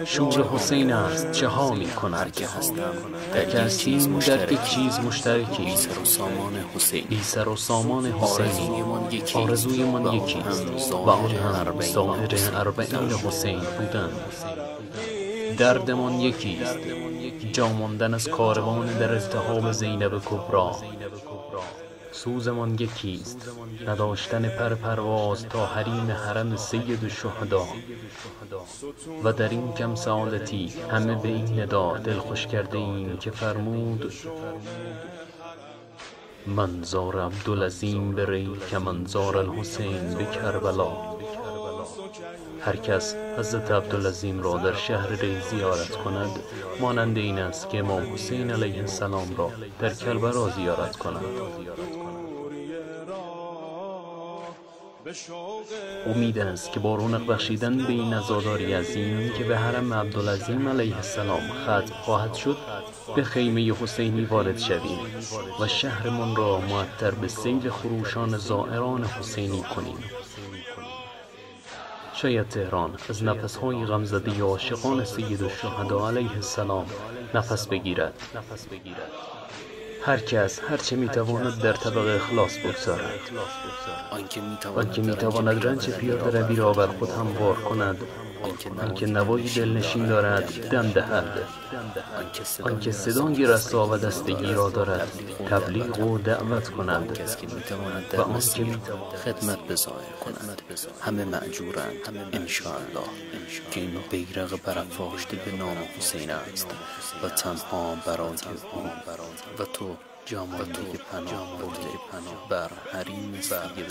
شور حسین است چه ها می کند که هستیم در یک چیز مشترکی، بی سر و سامان حسینی. آرزوی من یکی است و آن هم ظاهر اربعین حسین بودن. دردمان یکی است، جا ماندن از کاروان در التهاب زینب کبری. سوزمان یکی است، نداشتن پرواز تا حریم حرم سید الشهدا. و در این کم سعادتی همه به این ندا دل خوش کرده ایم که فرمود: من زار عبدالعظیم به ری که من زار الحسین به کربلا. هر کس حضرت عبدالعظیم را در شهر ری زیارت کند، مانند این است که امام حسین علیه السلام را در کربلا زیارت کند. امید است که با رونق بخشیدن به این عزاداری عظیم که به حرم عبدالعظیم علیه السلام ختم خواهد شد، به خیمه حسینی وارد شویم و شهرمان را معطر به سیل خروشان زائران حسینی کنیم. شاید تهران از نفسهای غمزده عاشقان سید الشهدا علیه السلام نفس بگیرد. هر کس هر چه میتواند در طبق اخلاص بگذارد. آنکه میتواند رنج پیاده روی را بر خود هموار کند، آنکه نوای دلنشین دارد دم دهد، آنکه صدای رسا و دستگی را دارد تبلیغ و دعوت کند، و آنکه خدمت بظاهر کند. همه مأجورند انشاءالله که این بیرق برافراشته به نام حسین است و تنها برای آن و تو جامعه پناه برده بر حریم سید